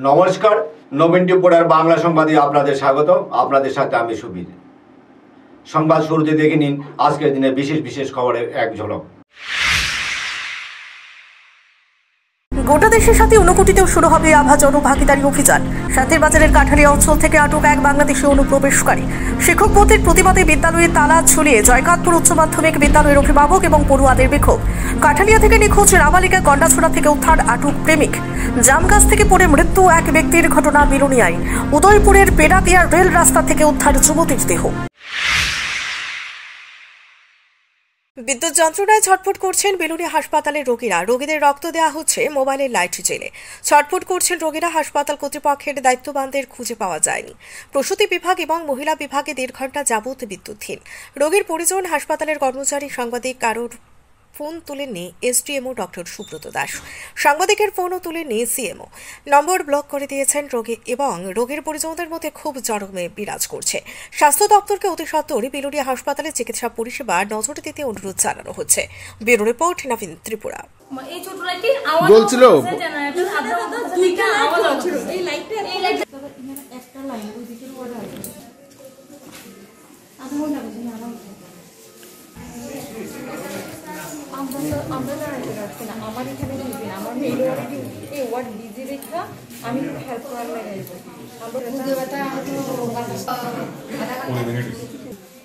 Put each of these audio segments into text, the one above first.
নমস্কার, নবীন ত্রিপুরার বাংলা সংবাদে আপনাদের স্বাগত। আপনাদের সাথে আমি সুবীর। সংবাদ শুরুতে দেখে নিন আজকের দিনে বিশেষ বিশেষ খবরের এক ঝলক। গোটা দেশের সাথে ঊনকোটিতেও শুরু হবে আভা জনভাগিদারি অভিযান। শান্তির বাজারের কাঠালিয়া অঞ্চল থেকে আটক এক বাংলাদেশি অনুপ্রবেশকারী। শিক্ষক পদের প্রতিবাদে বিদ্যালয়ে তালা ঝুলিয়ে জয়কাঁতপুর উচ্চ মাধ্যমিক বিদ্যালয়ের অভিভাবক এবং পড়ুয়াদের বিক্ষোভ। কাঠালিয়া থেকে নিখোঁজ নাবালিকা গন্ডাছড়া থেকে উদ্ধার আটক প্রেমিক। জাম গাছ থেকে পড়ে মৃত্যু এক ব্যক্তির ঘটনা বিলোনিয়ায়। উদয়পুরের পেরাতিয়া রেল রাস্তা থেকে উদ্ধার যুবতীর দেহ। বিদ্যুৎ যন্ত্রণায় ছটফট করছেন বেলুনিয়া হাসপাতালের রোগীরা। রোগীদের রক্ত দেওয়া হচ্ছে মোবাইলের লাইট জেলে। ছটফট করছেন রোগীরা। হাসপাতাল কর্তৃপক্ষের দায়িত্ববানদের খুঁজে পাওয়া যায়নি। প্রসূতি বিভাগ এবং মহিলা বিভাগে 1.5 ঘন্টা যাবৎ বিদ্যুৎহীন। রোগীর পরিজন, হাসপাতালের কর্মচারী, সাংবাদিক কারোর ফোন তুলেননি এসডিএমও ডক্টর সুব্রত দাস। সাংবাদিকের ফোনও তুলেননি সিএমও। নম্বর ব্লক করে দিয়েছেন রোগী এবং রোগীর পরিজনদের মধ্যে খুব চরমে বিরাজ করছে। স্বাস্থ্য দপ্তরকে অতি সত্বর বেলুনিয়া হাসপাতালে চিকিৎসা পরিষেবা নজরে দিতে অনুরোধ জানানো হচ্ছে। ব্যুরো রিপোর্ট, নবীন ত্রিপুরা। এই ছোটলাটি আওয়াজ বলছিল দুইটা আওয়াজ হচ্ছিল। এই লাইটটা একটা লাইন ওই দিকে ওয়ার্ড আছে আধা ঘন্টা বেশি না আমরা দাঁড়াতে পারছি না। আমার এখানে বিজি না, আমার মেয়ের অলরেডি এই ওয়ার্ড বিজি রেখা আমি হেল্প করার লাগাই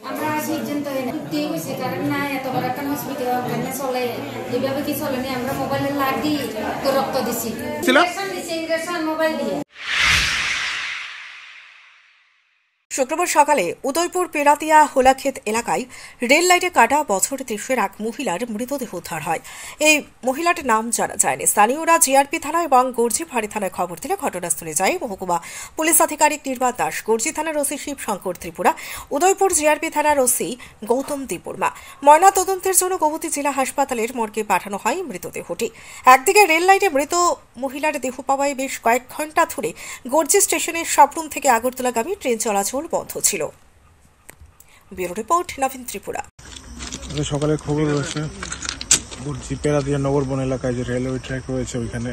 আমরা সিদ্ধান্ত ঠিক হয়েছে, কারণ না এত বড় একটা হসপিটাল ওখানে চলে যেভাবে কি চলেনি। আমরা মোবাইলের লাইট দিয়ে রক্ত দিছি, মোবাইল দিয়ে। শুক্রবার সকালে উদয়পুর পেরাতিয়া হোলাক্ষেত এলাকায় রেল লাইটে কাটা বছর 30-এর এক মহিলার মৃতদেহ উদ্ধার হয়। এই মহিলার নাম জানা যায়নি। স্থানীয়রা জিআরপি থানা এবং গর্জি ফাঁড়ি থানায় খবর দিলে ঘটনাস্থলে যায় মহকুমা পুলিশ আধিকারিক নির্বাত দাস, গর্জি থানার ওসি শিব শঙ্কর ত্রিপুরা, উদয়পুর জিআরপি থানার ওসি গৌতম দেববর্মা। ময়না তদন্তের জন্য গৌহাটি জেলা হাসপাতালের মর্গে পাঠানো হয় মৃতদেহটি। একদিকে রেল লাইটে মৃত মহিলার দেহ পাওয়ায় বেশ কয়েক ঘন্টা ধরে গর্জি স্টেশনের সবরুম থেকে আগরতলাগামী ট্রেন চলাচল বন্ধ ছিল। ব্যুরো রিপোর্ট, নবীন ত্রিপুরা। সকালে খবর রয়েছে গর্জি পেরাতিয়া নগরবন এলাকায় যে রেলওয়ে ট্র্যাক রয়েছে, ওইখানে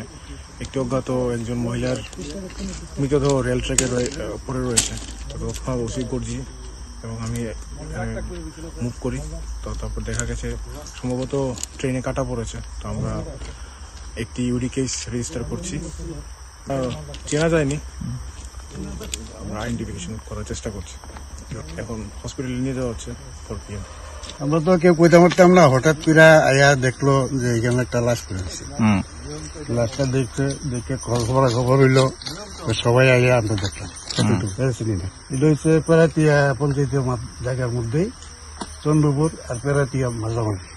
একটি অজ্ঞাত একজন মহিলার মৃতদেহ রেল ট্র্যাকের পড়ে রয়েছে। ওসি গর্জি এবং আমি এখানে মুভ করি, তো তারপর দেখা গেছে সম্ভবত ট্রেনে কাটা পড়েছে। তো আমরা একটি ইউডি কেস রেজিস্টার করছি। চেনা যায়নি, আমরা আইডেন্টিফিকেশন করার চেষ্টা করছি। এখন হসপিটালে নিয়ে যাওয়া হচ্ছে 4 PM। আমরা তো কেউ কইতে পারতাম না, হঠাৎ করে আয়া দেখলো যে এখানে একটা লাশ পড়ে আছে। লাশটা দেখে খবর হইলো, সবাই আয়া আমরা দেখলাম। এটা হচ্ছে পেরাতিয়া পঞ্চায়েতের জায়গার মধ্যেই, চন্দ্রপুর আর পেরাতিয়া মাঝামাঝি।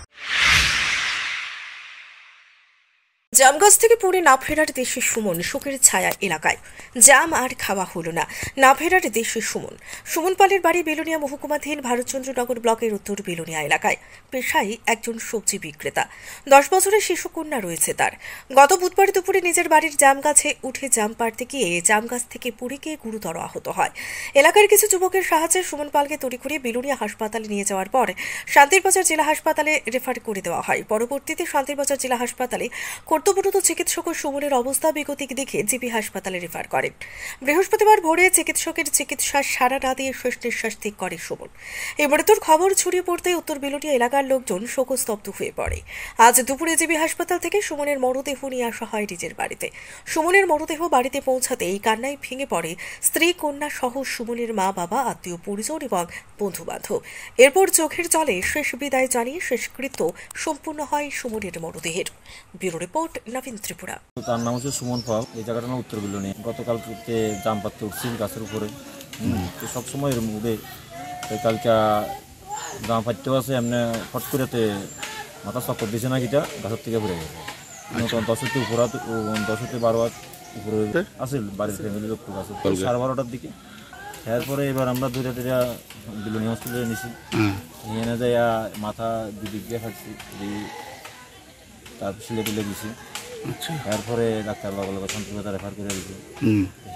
জামগাছ থেকে পড়ে না ফেরার দেশে সুমন, শোকের ছায়া এলাকায়। জাম আর খাওয়া হলো না, না ফেরার দেশে সুমন। সুমন পালের বাড়ি বেলুনিয়া মহকুমাধীন ভারতচন্দ্রনগর ব্লকের উত্তর বেলুনিয়া এলাকায়। পেশায় একজন সবজি বিক্রেতা। 10 বছরের শিশুকন্যা রয়েছে তার। গত বুধবার দুপুরে নিজের বাড়ির জাম গাছে উঠে জাম পাড়তে গিয়ে জাম গাছ থেকে পড়ে গিয়ে গুরুতর আহত হয়। এলাকার কিছু যুবকের সাহায্যে সুমন পালকে তড়িঘড়ি বেলুনিয়া হাসপাতালে নিয়ে যাওয়ার পর শান্তিরবাজার জেলা হাসপাতালে রেফার করে দেওয়া হয়। পরবর্তীতে শান্তিরবাজার জেলা হাসপাতালে কর্তব্যরত চিকিৎসক ও সুমনের অবস্থা বেগতিক দেখে জিবি হাসপাতালে রেফার করেন। বৃহস্পতিবার ভোরে চিকিৎসকের চিকিৎসা সাড়া না দিয়ে শেষ নিঃশ্বাস ত্যাগ করে সুমন। এই মৃত্যুর খবর ছড়িয়ে পড়তে উত্তর বেলুনিয়া এলাকার লোকজন শোকস্তব্ধ হয়ে পড়ে। আজ দুপুরে জিবি হাসপাতাল থেকে সুমনের মরদেহ নিয়ে আসা হয় নিজের বাড়িতে। সুমনের মরদেহ বাড়িতে পৌঁছাতে এই কান্নায় ভেঙে পড়ে স্ত্রী, কন্যা সহ সুমনের মা, বাবা, আত্মীয় পরিজন এবং বন্ধু বান্ধব। এরপর চোখের জলে শেষ বিদায় জানিয়ে শেষকৃত্য সম্পূর্ণ হয় সুমনের মরদেহের। ব্যুরো রিপোর্ট, নবীন ত্রিপুরা। তার নাম হচ্ছে সুমন পাল। এই জায়গাটা না উত্তর বেলুনিয়া। গতকাল জাম পাততে উঠছি গাছের উপরে, তো সবসময় এর মুভে কালকে জাম পাততেও আছে, এমনি ফট করেতে মাথা চক্কর দিছে না, কিটা গাছের থেকে ঘুরে গেছে। 10-12 উপরে আছে বাড়ির ফ্যামিলি লোক আছে। 12:30টার দিকে এরপরে এবার আমরা ধরে বেলুনিয়া হসপিটালে নিছি। নিয়ে না যাই মাথা দুদিক দিয়ে থাকছি, তার সিলে তুলে দিছি। এরপরে ডাক্তার বাবা শান্তিবাজার রেফার করে দিয়েছে।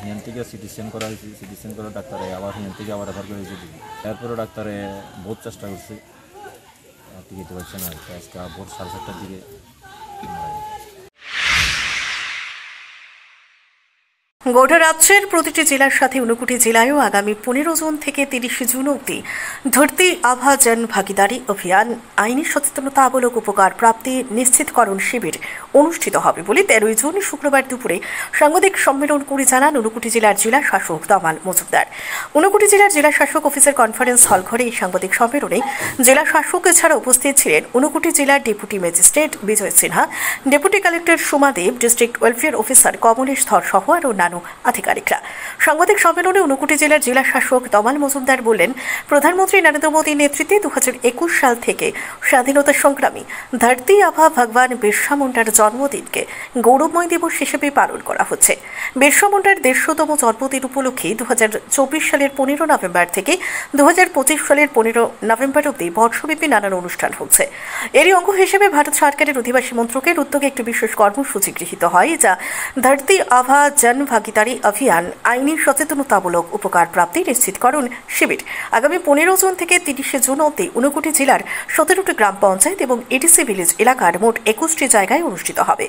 হিয়ান থেকে সিটি স্ক্যান করা হয়েছে। সিটি স্ক্যান করে ডাক্তারে আবার হিয়ান থেকে আবার রেফার করে দিয়েছে। এরপরে ডাক্তারে বহুত চেষ্টা করছে, টিকিতে পারছে না। আজকে ভোর 7:30টার দিকে গোটা রাজ্যের প্রতিটি জেলার সাথে 59 জেলায়ও আগামী 15 জুন থেকে 30 জুন অবধি ধরতি আভা জন ভাগিদারি অভিযান আইনি সচেতনতামূলক উপকার প্রাপ্তি নিশ্চিতকরণ শিবির অনুষ্ঠিত হবে বলে 13 জুন শুক্রবার দুপুরে সাংবাদিক সম্মেলন করে জানান 59 জেলার জেলা শাসক তমাল মজুমদার। 59 জেলার জেলা শাসক অফিসের কনফারেন্স হল ঘরে এই সাংবাদিক সম্মেলনে জেলা শাসক ছাড়া উপস্থিত ছিলেন 59 জেলার ডেপুটি ম্যাজিস্ট্রেট বিজয় সিনহা, ডেপুটি কালেক্টর সুমা দেব, ডিস্ট্রিক্ট ওয়েলফেয়ার অফিসার কমলেশ ধর সহ আরও অন্যান্য আধিকারিকরা। সাংবাদিক সম্মেলনে 59 জেলার জেলা শাসক তমাল মজুমদার বললেন, প্রধানমন্ত্রী নরেন্দ্র মোদীর নেতৃত্বে 2021 সাল থেকে স্বাধীনতা সংগ্রামী ধরতি আভা ভগবান বিরসা মুন্ডার জন্মদিনকে গৌরবময় দিবস হিসেবে পালন করা হচ্ছে। বিরসা মুন্ডার 150তম জন্মদিন উপলক্ষে 2024 সালের 15 নভেম্বর থেকে 2025 সালের 15 নভেম্বর অবধি বর্ষব্যাপী নানান অনুষ্ঠান হচ্ছে। এরই অঙ্গ হিসেবে ভারত সরকারের অধিবাসী মন্ত্রকের উদ্যোগে একটি বিশেষ কর্মসূচি গৃহীত হয়, যা ধরতি আভা জন ভাগিদারি অভিযান আইনি সচেতনতামূলক উপকার প্রাপ্তি নিশ্চিতকরণ শিবির আগামী 15 জুন থেকে 30 জুন অবধি 59 জেলার 17টি গ্রাম পঞ্চায়েত এবং এডিসি ভিলেজ এলাকার মোট 21টি জায়গায় অনুষ্ঠিত হবে।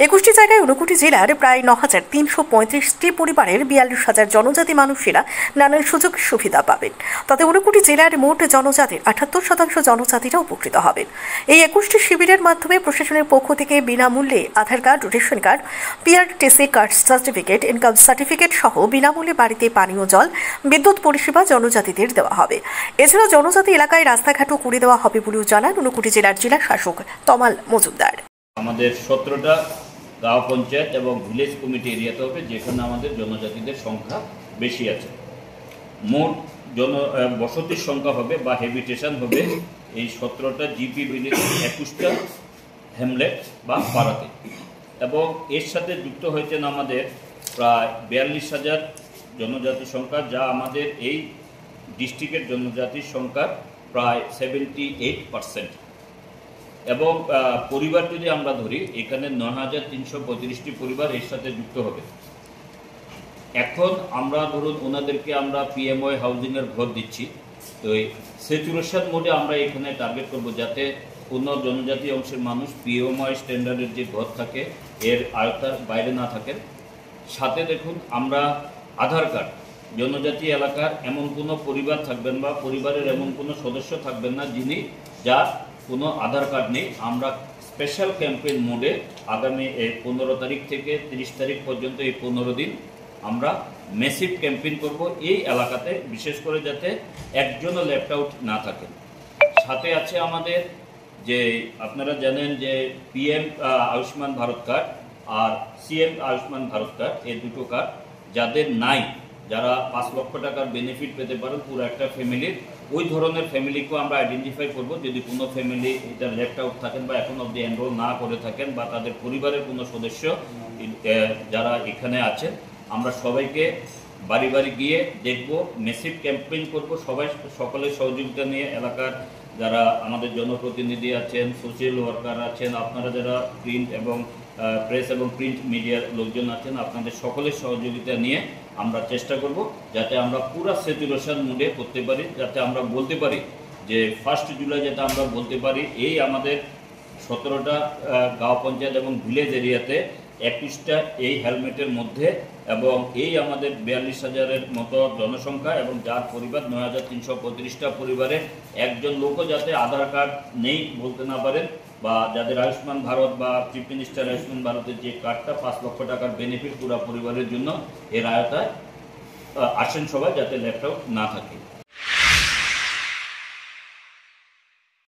21টি জায়গায় 59 জেলার প্রায় 9,335টি পরিবারের 42,000 জনজাতি মানুষেরা নানান সুযোগ সুবিধা পাবেন। তাতে 59 জেলার মোট জনজাতির 78% জনজাতিরা উপকৃত হবেন। এই 21টি শিবিরের মাধ্যমে প্রশাসনের পক্ষ থেকে বিনামূল্যে Aadhaar card, ration card, PRTC card certificate, income certificate সহ বিনামূল্যে বাড়িতে পানীয় জল, বিদ্যুৎ পরিষেবা জনজাতিদের দেওয়া হবে। এছাড়া জনজাতি এলাকায় রাস্তাঘাটও করে দেওয়া হবে বলেও জানান 59 জেলার জেলা শাসক তমাল মজুমদার। আমাদের 17টা গাঁও পঞ্চায়েত এবং ভিলেজ কমিটি এরিয়াতে হবে, যেখানে আমাদের জনজাতিদের সংখ্যা বেশি আছে। মোট বসতির সংখ্যা হবে বা হ্যাবিটেশন হবে এই 17টা জিপি ভিলেজ, 21টা হ্যামলেট বা পাড়াতে, এবং এর সাথে যুক্ত হয়েছেন আমাদের প্রায় 42,000 জনজাতি সংখ্যা, যা আমাদের এই ডিস্ট্রিক্টের জনজাতির সংখ্যার প্রায় 78%। এবং পরিবার যদি আমরা ধরি, এখানে 9,335টি পরিবার এর সাথে যুক্ত হবে। এখন আমরা ধরুন ওনাদেরকে আমরা পিএমওয়াই হাউজিংয়ের ঘর দিচ্ছি, তো এই স্যাচুরেশন মোডে আমরা এখানে টার্গেট করব, যাতে কোনো জনজাতি অংশের মানুষ পিএমওয়াই স্ট্যান্ডার্ডের যে ঘর থাকে এর আয়তার বাইরে না থাকেন। সাথে দেখুন, আমরা আধার কার্ড, জনজাতি এলাকার এমন কোনো পরিবার থাকবেন বা পরিবারের এমন কোনো সদস্য থাকবেন না যিনি যার কোনো আধার কার্ড নেই। আমরা স্পেশাল ক্যাম্পেইন মোডে আগামী 15 তারিখ থেকে 30 তারিখ পর্যন্ত এই 15 দিন আমরা ম্যাসিভ ক্যাম্পেইন করব এই এলাকাতে, বিশেষ করে যাতে একজনও লেফট আউট না থাকে। সাথে আছে আমাদের যে আপনারা জানেন যে পিএম আয়ুষ্মান ভারত কার্ড আর সিএম আয়ুষ্মান ভারত কার্ড, এই দুটো কার্ড যাদের নাই, যারা 5 লক্ষ টাকার বেনিফিট পেতে পারেন পুরো একটা ফ্যামিলির, ওই ধরনের ফ্যামিলিকেও আমরা আইডেন্টিফাই করব। যদি কোনো ফ্যামিলি এটা লেফট আউট থাকেন বা এখন অবধি এনরোল না করে থাকেন বা তাদের পরিবারের কোনো সদস্য যারা এখানে আছেন, আমরা সবাইকে বাড়ি বাড়ি গিয়ে দেখব, মেসিভ ক্যাম্পেইন করব, সকলের সহযোগিতা নিয়ে। এলাকার যারা আমাদের জনপ্রতিনিধি আছেন, সোশ্যাল ওয়ার্কার আছেন, আপনারা যারা প্রিন্ট এবং প্রেস এবং প্রিন্ট মিডিয়ার লোকজন আছেন, আপনাদের সকলের সহযোগিতা নিয়ে আমরা চেষ্টা করব যাতে আমরা পুরো স্যাচুরেশন মুডে করতে পারি, যাতে আমরা বলতে পারি যে 1 জুলাই যাতে আমরা বলতে পারি এই আমাদের 17টা গাঁও পঞ্চায়েত এবং ভিলেজ এরিয়াতে 21টা এই হেলমেটের মধ্যে, এবং এই আমাদের 42,000-এর মতো জনসংখ্যা এবং যার পরিবার 9,335টা পরিবারে একজন লোকও যাতে আধার কার্ড নেই বলতে না পারেন, বা যাদের আয়ুষ্মান ভারত বা চিফ মিনিস্টার আয়ুষ্মান ভারতের যে কার্ডটা 5 লক্ষ টাকার বেনিফিট পুরো পরিবারের জন্য, এর আয়তায় আসেন সবাই, যাতে লেফট আউট না থাকে।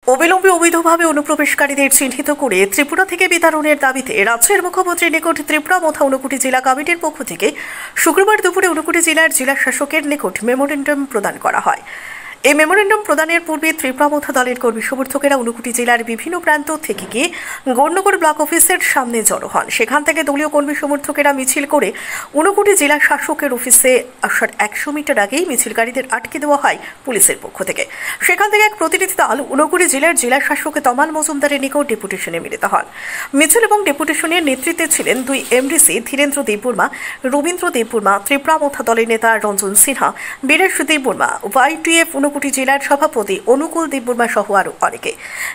অবিলম্বে অবৈধভাবে অনুপ্রবেশকারীদের চিহ্নিত করে ত্রিপুরা থেকে বিতাড়নের দাবিতে রাজ্যের মুখ্যমন্ত্রীর নিকট ত্রিপুরা মথা 59 জেলা কমিটির পক্ষ থেকে শুক্রবার দুপুরে 59 জেলার জেলা শাসকের নিকট মেমোরেন্ডাম প্রদান করা হয়। এই মেমোরেন্ডাম প্রদানের পূর্বে ত্রিপুরা মথা দলের কর্মী সমর্থকেরা 59 জেলার বিভিন্ন প্রান্ত থেকে গিয়ে গৌরনগর ব্লক অফিসের সামনে জড়ো হন। সেখান থেকে দলীয় কর্মী সমর্থকেরা মিছিল করে 59 জেলা শাসকের অফিসে আসার 100 মিটার আগেই মিছিলকারীদের আটকে দেওয়া হয় পুলিশের পক্ষ থেকে। সেখান থেকে এক প্রতিনিধি দল 59 জেলার জেলা শাসক তমাল মজুমদারের নিকট ডেপুটেশনে মিলিত হন। মিছিল এবং ডেপুটেশনের নেতৃত্বে ছিলেন 2 এমডিসি ধীরেন্দ্র দেববর্মা, রবীন্দ্র দেববর্মা, ত্রিপুরা মথা দলের নেতা রঞ্জন সিনহা, বীরেশ দেববর্মা, YTF ঊনকোটি জেলার সভাপতি অনুকূল দেববর্মা সহ আরও অনেকে।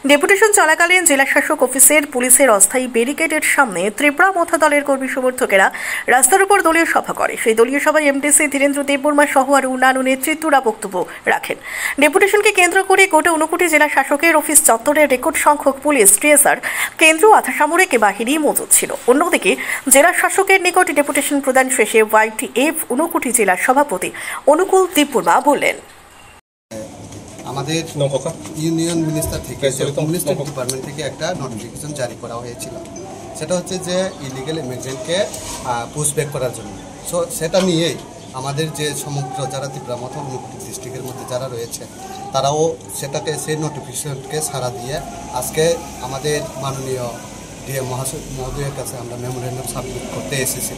ডেপুটেশন চলাকালীন জেলা শাসক অফিসের পুলিশের অস্থায়ী ব্যারিকেডের সামনে ত্রিপুরা মথা দলের কর্মী সমর্থকেরা রাস্তার উপর দলীয় সভা করে। সেই দলীয় সভায় এমডিসি ধীরেন্দ্র দেববর্মা সহ আরও অন্যান্য নেতৃত্বরা বক্তব্য রাখেন। ডেপুটেশনকে কেন্দ্র করে গোটা ঊনকোটি জেলা শাসকের অফিস চত্বরে রেকর্ড সংখ্যক পুলিশ, ট্রেজার, কেন্দ্রীয় আধা সামরিক বাহিনী মজুদ ছিল। অন্যদিকে জেলা শাসকের নিকট ডেপুটেশন প্রদান শেষে YTF ঊনকোটি জেলার সভাপতি অনুকূল দেববর্মা বললেন, আমাদের ইউনিয়ন মিনিস্টার থেকে কমিউনিস্ট ডিপার্টমেন্ট থেকে একটা নোটিফিকেশন জারি করা হয়েছিল। সেটা হচ্ছে যে ইলিগেল ইমিগ্রেন্টকে পুশব্যাক করার জন্য। সো সেটা নিয়েই আমাদের যে সমগ্র যারা ত্রিপুরা মতো ঊনকোটি ডিস্ট্রিক্টের মধ্যে যারা রয়েছে তারাও সেটাকে সেই নোটিফিকেশনকে সাড়া দিয়ে আজকে আমাদের মাননীয় ডিএম মহোদয়ের কাছে আমরা মেমোরেন্ডাম সাবমিট করতে এসেছি।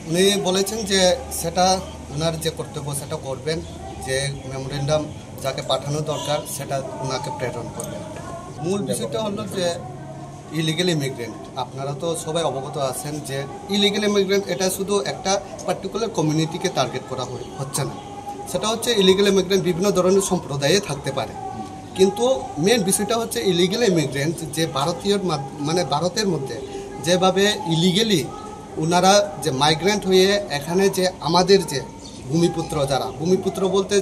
উনি বলেছেন যে সেটা ওনার যে কর্তব্য সেটা করবেন, যে মেমোরেন্ডাম যাকে পাঠানো দরকার সেটা ওনাকে প্রেরণ করবেন। মূল বিষয়টা হলো যে ইলিগেল ইমিগ্রেন্ট, আপনারা তো সবাই অবগত আছেন যে ইলিগেল ইমিগ্রেন্ট এটা শুধু একটা পার্টিকুলার কমিউনিটিকে টার্গেট করা হচ্ছে না। সেটা হচ্ছে ইলিগেল ইমিগ্রেন্ট বিভিন্ন ধরনের সম্প্রদায়ে থাকতে পারে, কিন্তু মেন বিষয়টা হচ্ছে ইলিগেল ইমিগ্রেন্ট যে ভারতের মধ্যে যেভাবে ইলিগেলি ওনারা যে মাইগ্রেন্ট হয়ে এখানে যে আমাদের যে ভূমিপুত্র যারা, ভূমিপুত্র বলতে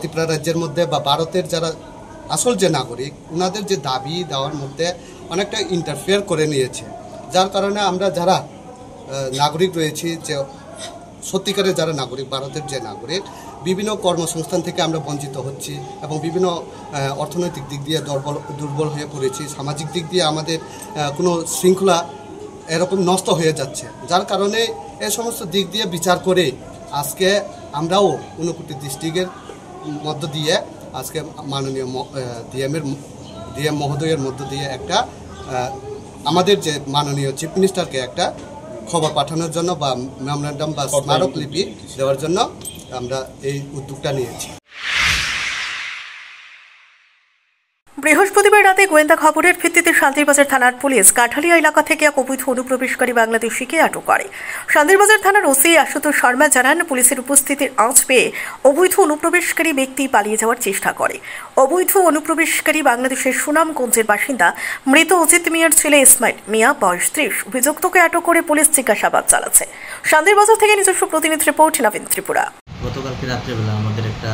ত্রিপুরা রাজ্যের মধ্যে বা ভারতের যারা আসল যে নাগরিক, ওনাদের যে দাবি দেওয়ার মধ্যে অনেকটা ইন্টারফেয়ার করে নিয়েছে। যার কারণে আমরা যারা নাগরিক রয়েছি, যে সত্যিকারের যারা নাগরিক, ভারতের যে নাগরিক, বিভিন্ন কর্মসংস্থান থেকে আমরা বঞ্চিত হচ্ছি এবং বিভিন্ন অর্থনৈতিক দিক দিয়ে দুর্বল হয়ে পড়েছি। সামাজিক দিক দিয়ে আমাদের কোনো শৃঙ্খলা এরকম নষ্ট হয়ে যাচ্ছে। যার কারণে এই সমস্ত দিক দিয়ে বিচার করে আজকে আমরাও ঊনকোটি ডিস্ট্রিক্টের মধ্য দিয়ে আজকে মাননীয় ডিএম মহোদয়ের মধ্য দিয়ে একটা আমাদের যে মাননীয় চিফ মিনিস্টারকে একটা খবর পাঠানোর জন্য বা মেমোরেন্ডাম বা স্মারকলিপি দেওয়ার জন্য আমরা এই উদ্যোগটা নিয়েছি। বৃহস্পতিবার রাতে গোয়েন্দা খবরের ভিত্তিতে শান্তিরবাজার থানার পুলিশ কাঠালিয়া এলাকা থেকে এক অবৈধ অনুপ্রবেশকারী বাংলাদেশিকে আটক করে। শান্তিরবাজার থানার ওসি আশুতোষ শর্মা জানান, পুলিশের উপস্থিতির আঁচ পেয়ে অবৈধ অনুপ্রবেশকারী ব্যক্তি পালিয়ে যাওয়ার চেষ্টা করে। অবৈধ অনুপ্রবেশকারী বাংলাদেশের সুনামগঞ্জের বাসিন্দা মৃত অজিত মিয়ার ছেলে ইসমাইল মিয়া, বয়স 30। অভিযুক্তকে আটক করে পুলিশ জিজ্ঞাসাবাদ চালাচ্ছে। শান্তিরবাজার থেকে নিজস্ব প্রতিনিধি রিপোর্ট, নবীন ত্রিপুরা। গতকালকে রাত্রেবেলা আমাদের একটা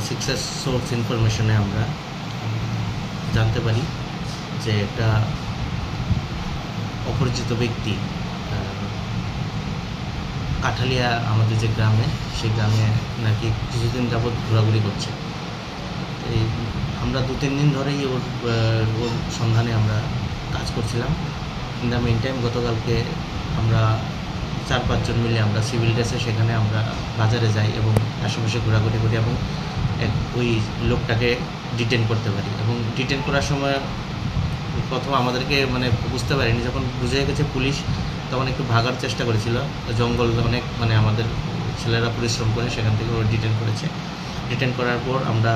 সিক্রেট সোর্স ইনফরমেশনে আমরা জানতে পারি যে একটা অপরিচিত ব্যক্তি কাঠালিয়া আমাদের যে গ্রামে, সেই গ্রামে নাকি কিছুদিন যাবৎ ঘোরাঘুরি করছে। এই আমরা 2-3 দিন ধরেই ওর সন্ধানে আমরা কাজ করছিলাম। ইন দ্য মেন টাইম গতকালকে আমরা 4-5 জন মিলে আমরা সিভিল ড্রেসে সেখানে আমরা বাজারে যাই এবং আশেপাশে ঘোরাঘুরি করি এবং ওই লোকটাকে ডিটেন করতে পারি। এবং ডিটেন করার সময় প্রথম আমাদেরকে বুঝতে পারিনি, যখন বুঝে গেছে পুলিশ তখন একটু ভাগার চেষ্টা করেছিল। জঙ্গল অনেক আমাদের ছেলেরা পরিশ্রম করে সেখান থেকে ওরা ডিটেন করেছে। ডিটেন করার পর আমরা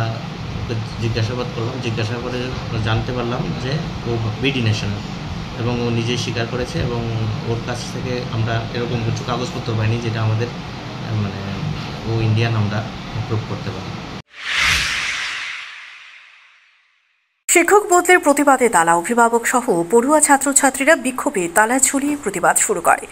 জিজ্ঞাসাবাদ করলাম। জিজ্ঞাসা করে জানতে পারলাম যে ও বিডি ন্যাশনাল এবং ও নিজেই স্বীকার করেছে এবং ওর কাছ থেকে আমরা এরকম কিছু কাগজপত্র পাইনি যেটা আমাদের ও ইন্ডিয়ান আমরা প্রুভ করতে পারি। শিক্ষক বদলের প্রতিবাদে তালা, অভিভাবক সহ পড়ুয়া ছাত্রছাত্রীরা বিক্ষোভে তালা ঝুলিয়ে প্রতিবাদ শুরু করে।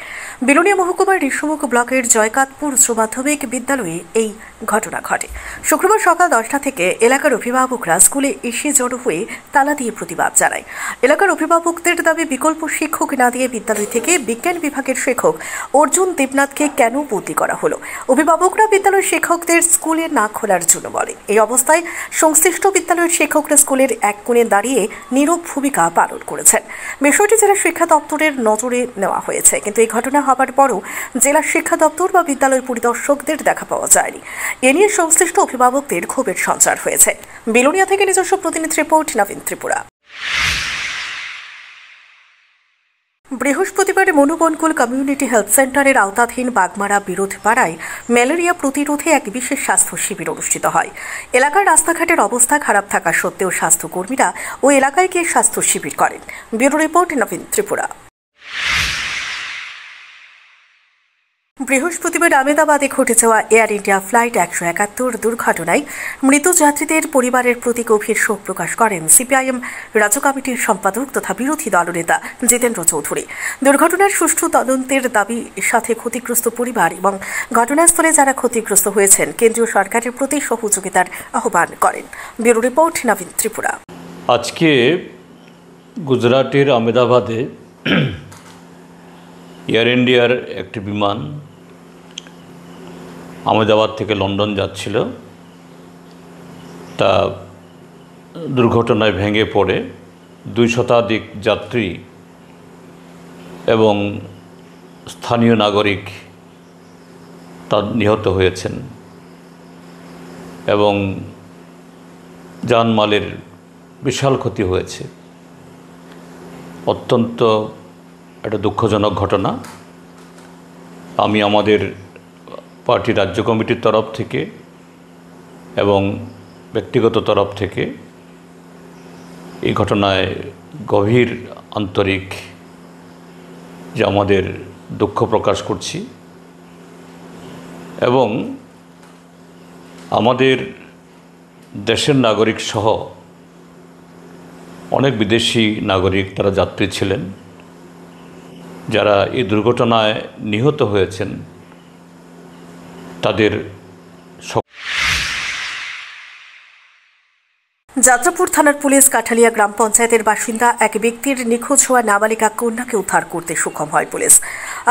বিলোনিয়া মহকুমার ঋষিমুখ ব্লকের জয়কাতপুর উচ্চ মাধ্যমিক বিদ্যালয়ে এই ঘটনা ঘটে। শুক্রবার সকাল 10টা থেকে এলাকার অভিভাবকরা স্কুলে এসে জড়ো হয়ে তালা দিয়ে প্রতিবাদ জানায়। এলাকার অভিভাবকদের দাবি, বিকল্প শিক্ষক না দিয়ে বিদ্যালয় থেকে বিজ্ঞান বিভাগের শিক্ষক অর্জুন দেবনাথকে কেন বদলি করা হলো। অভিভাবকরা বিদ্যালয়ের শিক্ষকদের স্কুলে না খোলার জন্য বলে। এই অবস্থায় সংশ্লিষ্ট বিদ্যালয়ের শিক্ষকরা স্কুলের এক কোণে দাঁড়িয়ে নীরব ভূমিকা পালন করেছেন। বিষয়টি জেলা শিক্ষা দপ্তরের নজরে নেওয়া হয়েছে, কিন্তু এই ঘটনা হবার পরও জেলা শিক্ষা দপ্তর বা বিদ্যালয় পরিদর্শকদের দেখা পাওয়া যায়নি। এ নিয়ে সংশ্লিষ্ট অভিভাবকদের ক্ষোভের সঞ্চার হয়েছে। বিলোনিয়া থেকে নিজস্ব প্রতিনিধি রিপোর্ট, নবীন ত্রিপুরা। বৃহস্পতিবার মনুবনকুল কমিউনিটি হেলথ সেন্টারের আওতাধীন বাগমারা বিরোধপাড়ায় ম্যালেরিয়া প্রতিরোধে এক বিশেষ স্বাস্থ্য শিবির অনুষ্ঠিত হয়। এলাকার রাস্তাঘাটের অবস্থা খারাপ থাকা সত্ত্বেও স্বাস্থ্যকর্মীরা ওই এলাকায় গিয়ে স্বাস্থ্য শিবির করেন। ব্যুরো রিপোর্ট, নবীন ত্রিপুরা। বৃহস্পতিবার আহমেদাবাদে ঘটে যাওয়া এয়ার ইন্ডিয়া ফ্লাইট 171 দুর্ঘটনায় মৃত যাত্রীদের পরিবারের প্রতি গভীর শোক প্রকাশ করেন সিপিআইএম রাজ্য কমিটির সম্পাদক তথা বিরোধী দলনেতা জিতেন্দ্র চৌধুরী। দুর্ঘটনার সুষ্ঠু তদন্তের দাবি সাথে ক্ষতিগ্রস্ত পরিবার এবং ঘটনাস্থলে যারা ক্ষতিগ্রস্ত হয়েছেন কেন্দ্রীয় সরকারের প্রতি সহযোগিতার আহ্বান করেন। ব্যুরো রিপোর্ট, নবীন ত্রিপুরা। আজকে গুজরাটের আহমেদাবাদে এয়ার ইন্ডিয়ার একটি বিমান আহমেদাবাদ থেকে লন্ডন যাচ্ছিল, তা দুর্ঘটনায় ভেঙে পড়ে 2 শতাধিক যাত্রী এবং স্থানীয় নাগরিক তা নিহত হয়েছেন এবং জানমালের বিশাল ক্ষতি হয়েছে। অত্যন্ত একটা দুঃখজনক ঘটনা। আমি আমাদের পার্টির রাজ্য কমিটির তরফ থেকে এবং ব্যক্তিগত তরফ থেকে এই ঘটনায় গভীর আন্তরিক যে আমাদের দুঃখ প্রকাশ করছি এবং আমাদের দেশের নাগরিক সহ অনেক বিদেশি নাগরিক তারা যাত্রী ছিলেন যারা এই দুর্ঘটনায় নিহত হয়েছেন তাদের। যাত্রাপুর থানার পুলিশ কাঠালিয়া গ্রাম পঞ্চায়েতের বাসিন্দা এক ব্যক্তির নিখোঁজ হওয়া নাবালিকা কন্যাকে উদ্ধার করতে সক্ষম হয় পুলিশ।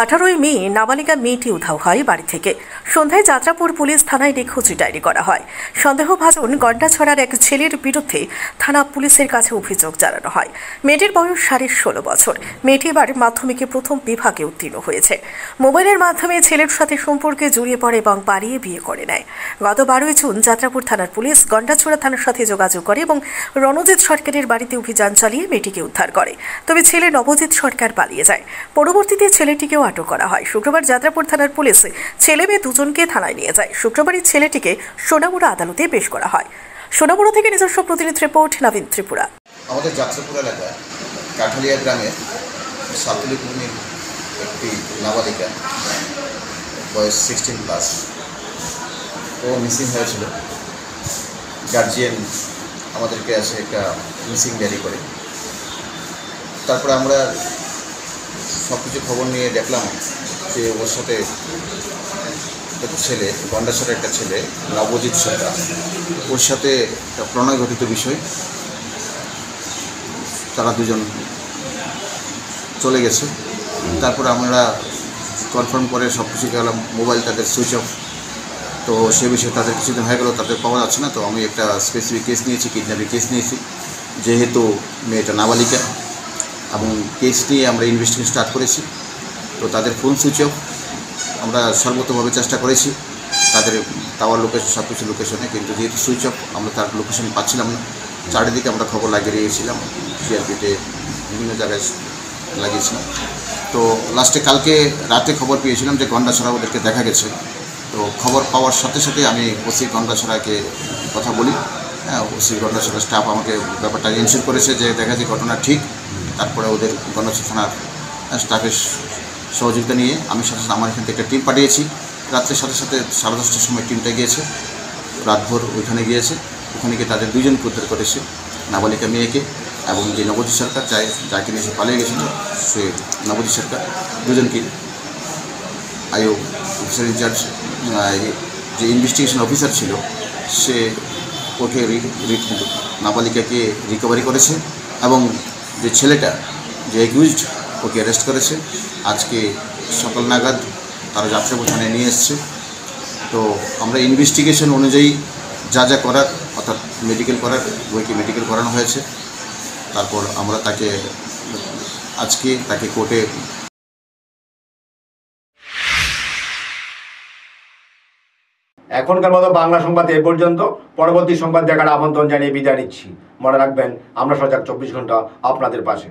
18 মে নাবালিকা মেয়েটি উধাও হয় বাড়ি থেকে। সন্ধ্যায় যাত্রাপুর পুলিশ থানায় নিখোঁজ ডায়েরি করা হয়। সন্দেহভাজন গন্ডাছড়ার এক ছেলের বিরুদ্ধে থানা পুলিশের কাছে অভিযোগ জানানো হয়। মেয়েটির বয়স 16.5 বছর। মেয়েটি এবার মাধ্যমিকে প্রথম বিভাগে উত্তীর্ণ হয়েছে। মোবাইলের মাধ্যমে ছেলের সাথে সম্পর্কে জড়িয়ে পড়ে এবং পালিয়ে বিয়ে করে নেয়। গত 12 জুন যাত্রাপুর থানার পুলিশ গন্ডাছড়া থানার সাথে যোগাযোগ করে এবং রণজিৎ সরকারের বাড়িতে অভিযান চালিয়ে মেয়েটিকে উদ্ধার করে। তবে ছেলে নবজিৎ সরকার পালিয়ে যায়। পরবর্তীতে ছেলেটিকেও আটক করা হয়। শুক্রবার যাত্রাপুর থানার পুলিশ ছেলে মেয়ে দুজনকে থানায় নিয়ে যায়। শুক্রবারই ছেলেটিকে সোনামুড়া আদালতে পেশ করা হয়। সোনামুড়া থেকে নিজস্ব প্রতিনিধি রিপোর্ট, নবীন ত্রিপুরা। আমাদের যাত্রাপুর এলাকায় কাঠালিয়া গ্রামে সাতুলি কুর্মির একটি নাবালিকা বয়স 16+, ও মিসিং হয়েছিল। গার্জিয়ান আমাদেরকে এসে একটা মিসিং ডায়েরি করে। তারপরে আমরা সব কিছু খবর নিয়ে দেখলাম যে ওর সাথে একটা ছেলে, গন্ডাছড়ার একটা ছেলে নবজিৎ সরকার, ওর সাথে একটা প্রণয় ঘটিত বিষয়। তারা দুজন চলে গেছে। তারপরে আমরা কনফার্ম করে সব কিছু গেলাম, মোবাইল তাদের সুইচ অফ। তো সে বিষয়ে তাদের কিছুদিন হয়ে গেল, তাদের পাওয়া যাচ্ছে না। তো আমি একটা স্পেসিফিক কেস নিয়েছি, কিডন্যাপের কেস নিয়েছি, যেহেতু মেয়েটা নাবালিকা, এবং কেস নিয়ে আমরা ইনভেস্টিগেশন স্টার্ট করেছি। তো তাদের ফোন সুইচ অফ। আমরা সর্বতভাবে চেষ্টা করেছি তাদের টাওয়ার লোকেশন, সব কিছু লোকেশনে, কিন্তু যেহেতু সুইচ অফ আমরা তার লোকেশন পাচ্ছিলাম না। চারিদিকে আমরা খবর লাগিয়ে দিয়েছিলাম, সিআরপিতে বিভিন্ন জায়গায় লাগিয়েছিলাম। তো লাস্টে কালকে রাতে খবর পেয়েছিলাম যে গন্ডাছড়া ওদেরকে দেখা গেছে। তো খবর পাওয়ার সাথে সাথে আমি ওসি গন্ডাছড়াকে কথা বলি। ওসি গন্ডাছড়া স্টাফ আমাকে ব্যাপারটা ইনশিওর করেছে যে দেখা যায় ঘটনা ঠিক। তারপরে ওদের গন্ডাছড়া থানার স্টাফের সহযোগিতা নিয়ে আমি সাথে সাথে আমার এখান থেকে একটা টিম পাঠিয়েছি। রাত্রের সাথে সাথে 10:30টার সময় টিমটা গিয়েছে, রাতভর ওইখানে গিয়েছে। ওখানে গিয়ে তাদের দুজনকে উদ্ধার করেছে, নাবালিকা মেয়েকে এবং যে নবজিৎ সরকার যাকে নিয়ে সে পালিয়ে গেছিল, সে নবজিৎ সরকার, দুজনকে আইও অফিসার ইনচার্জ যে ইনভেস্টিগেশন অফিসার ছিল সে ওকে নাবালিকাকে রিকভারি করেছে এবং যে ছেলেটা যে অ্যাকিউজড ওকে অ্যারেস্ট করেছে। আজকে সকাল নাগাদ তারা যাত্রাপুর থানায় নিয়ে এসছে। তো আমরা ইনভেস্টিগেশন অনুযায়ী যা যা করার, অর্থাৎ মেডিকেল করার, বইকে মেডিকেল করানো হয়েছে। তারপর আমরা আজকে তাকে কোর্টে। এখনকার মতো বাংলা সংবাদ এই পর্যন্ত। পরবর্তী সংবাদ দেখার আমন্ত্রণ জানিয়ে বিদায় নিচ্ছি। মনে রাখবেন, আমরা সজাগ 24 ঘন্টা আপনাদের পাশে।